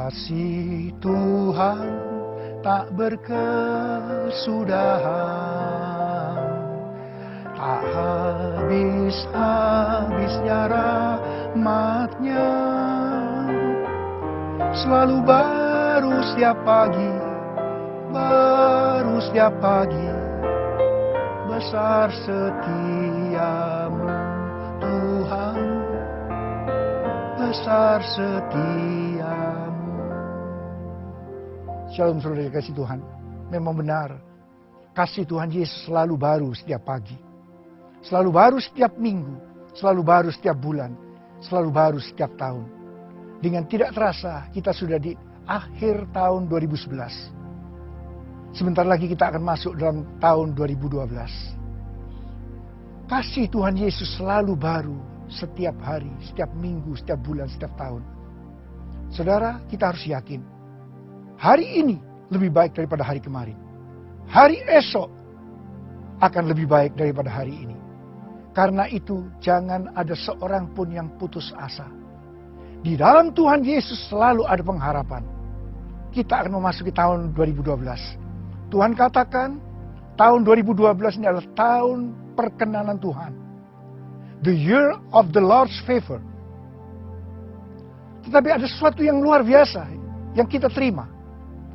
Kasih Tuhan tak berkesudahan, tak habis-habisnya rahmat-Nya. Selalu baru setiap pagi, baru setiap pagi. Besar setiamu Tuhan, besar setiamu. Shalom saudara kasih Tuhan. Memang benar, kasih Tuhan Yesus selalu baru setiap pagi, selalu baru setiap minggu, selalu baru setiap bulan, selalu baru setiap tahun. Dengan tidak terasa kita sudah di akhir tahun 2011. Sebentar lagi kita akan masuk dalam tahun 2012. Kasih Tuhan Yesus selalu baru setiap hari, setiap minggu, setiap bulan, setiap tahun. Saudara, kita harus yakin hari ini lebih baik daripada hari kemarin. Hari esok akan lebih baik daripada hari ini. Karena itu jangan ada seorang pun yang putus asa. Di dalam Tuhan Yesus selalu ada pengharapan. Kita akan memasuki tahun 2012. Tuhan katakan tahun 2012 ini adalah tahun perkenanan Tuhan. The year of the Lord's favor. Tetapi ada sesuatu yang luar biasa yang kita terima.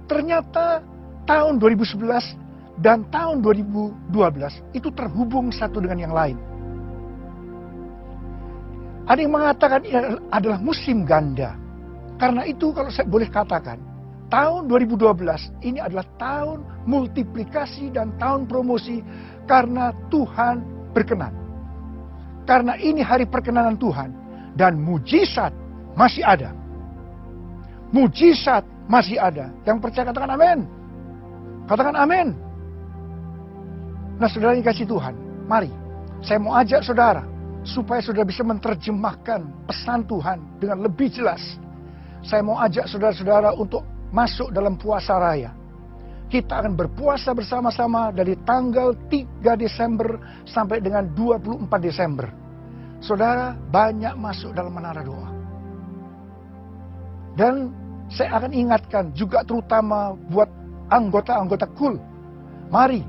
Ternyata tahun 2011 dan tahun 2012 itu terhubung satu dengan yang lain. Ada yang mengatakan ini adalah musim ganda. Karena itu kalau saya boleh katakan, tahun 2012 ini adalah tahun multiplikasi dan tahun promosi karena Tuhan berkenan. Karena ini hari perkenanan Tuhan dan mujizat masih ada. Mujizat masih ada. Yang percaya katakan amin. Katakan amin. Nah saudara yang kasih Tuhan, mari saya mau ajak saudara supaya saudara bisa menerjemahkan pesan Tuhan dengan lebih jelas. Saya mau ajak saudara-saudara untuk masuk dalam puasa raya. Kita akan berpuasa bersama-sama dari tanggal 3 Desember sampai dengan 24 Desember. Saudara banyak masuk dalam menara doa. Dan saya akan ingatkan juga terutama buat anggota-anggota KUL. Mari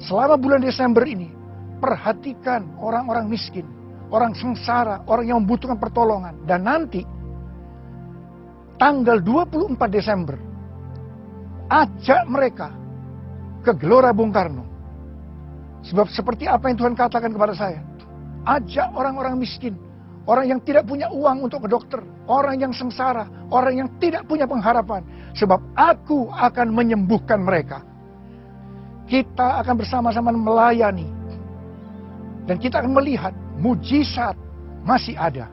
selama bulan Desember ini perhatikan orang-orang miskin, orang sengsara, orang yang membutuhkan pertolongan. Dan nanti tanggal 24 Desember ajak mereka ke Gelora Bung Karno. Sebab seperti apa yang Tuhan katakan kepada saya, ajak orang-orang miskin, orang yang tidak punya uang untuk ke dokter, orang yang sengsara, orang yang tidak punya pengharapan. Sebab aku akan menyembuhkan mereka. Kita akan bersama-sama melayani. Dan kita akan melihat mujizat masih ada.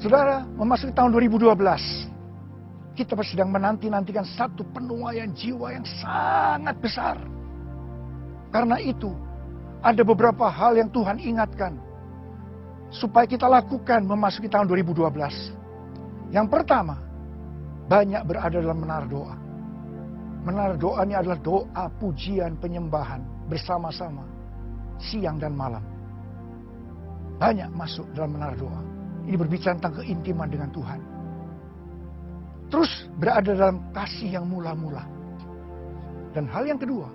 Saudara, memasuki tahun 2012, kita sedang menanti-nantikan satu penuaian jiwa yang sangat besar. Karena itu, ada beberapa hal yang Tuhan ingatkan supaya kita lakukan memasuki tahun 2012. Yang pertama, banyak berada dalam menara doa. Menara doa ini adalah doa, pujian, penyembahan bersama-sama siang dan malam. Banyak masuk dalam menara doa. Ini berbicara tentang keintiman dengan Tuhan. Terus berada dalam kasih yang mula-mula. Dan hal yang kedua,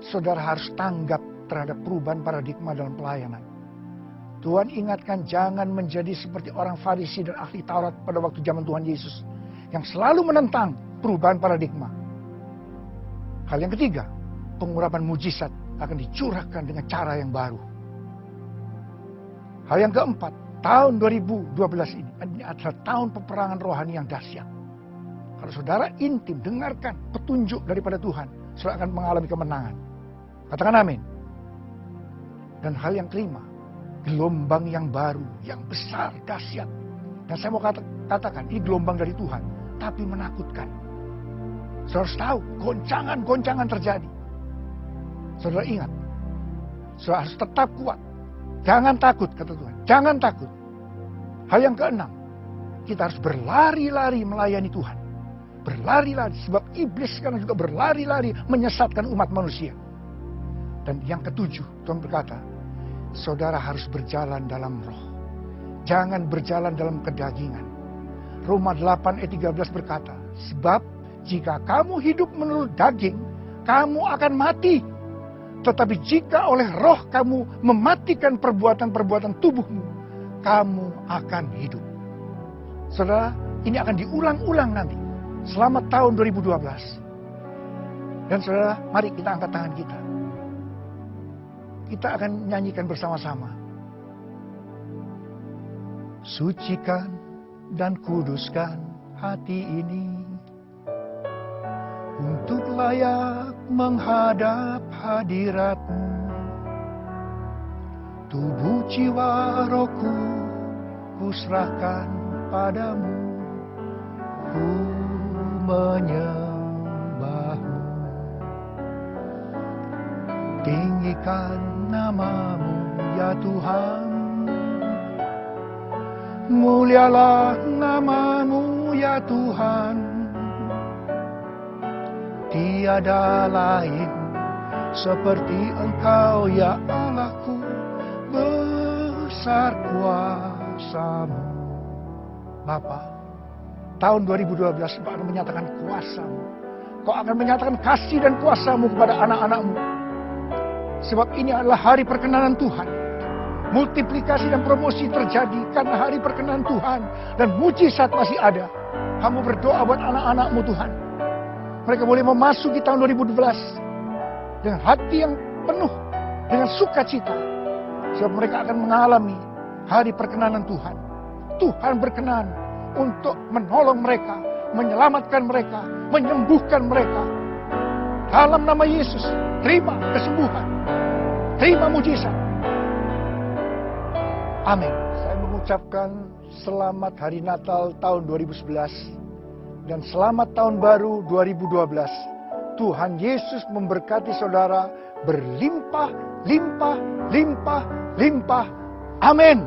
saudara harus tanggap terhadap perubahan paradigma dalam pelayanan. Tuhan ingatkan jangan menjadi seperti orang Farisi dan ahli Taurat pada waktu zaman Tuhan Yesus. Yang selalu menentang perubahan paradigma. Hal yang ketiga, pengurapan mujizat akan dicurahkan dengan cara yang baru. Hal yang keempat, tahun 2012 ini adalah tahun peperangan rohani yang dahsyat. Kalau saudara intim dengarkan petunjuk daripada Tuhan, saudara akan mengalami kemenangan. Katakan amin. Dan hal yang kelima, gelombang yang baru, yang besar, dahsyat. Dan saya mau katakan, ini gelombang dari Tuhan, tapi menakutkan. Saudara harus tahu, goncangan-goncangan terjadi. Saudara ingat, saudara harus tetap kuat. Jangan takut, kata Tuhan. Jangan takut. Hal yang keenam, kita harus berlari-lari melayani Tuhan. Berlari-lari, sebab iblis sekarang juga berlari-lari menyesatkan umat manusia. Dan yang ketujuh, Tuhan berkata, saudara harus berjalan dalam roh. Jangan berjalan dalam kedagingan. Roma 8 ayat 13 berkata, sebab jika kamu hidup menurut daging, kamu akan mati. Tetapi jika oleh roh kamu mematikan perbuatan-perbuatan tubuhmu, kamu akan hidup. Saudara, ini akan diulang-ulang nanti selama tahun 2012. Dan saudara, mari kita angkat tangan kita. Kita akan nyanyikan bersama-sama. Sucikan dan kuduskan hati ini untuk layak menghadap hadirat-Mu. Tubuh jiwa rohku kuserahkan padamu, ku menyembah-Mu. Tinggikan nama-Mu ya Tuhan, mulialah nama-Mu ya Tuhan. Tiada lain seperti Engkau ya Allahku, besar kuasa-Mu. Bapa, tahun 2012 Kau akan menyatakan kuasa-Mu. Kau akan menyatakan kasih dan kuasa-Mu kepada anak-anak-Mu. Sebab ini adalah hari perkenanan Tuhan. Multiplikasi dan promosi terjadi karena hari perkenanan Tuhan. Dan mujizat masih ada. Kamu berdoa buat anak-anak-Mu Tuhan. Mereka boleh memasuki tahun 2012 dengan hati yang penuh dengan sukacita. Sebab mereka akan mengalami hari perkenanan Tuhan. Tuhan berkenan untuk menolong mereka, menyelamatkan mereka, menyembuhkan mereka. Dalam nama Yesus, terima kesembuhan, terima mujizat. Amin. Saya mengucapkan selamat hari Natal tahun 2011 dan selamat tahun baru 2012. Tuhan Yesus memberkati saudara berlimpah, limpah, limpah, limpah. Amin.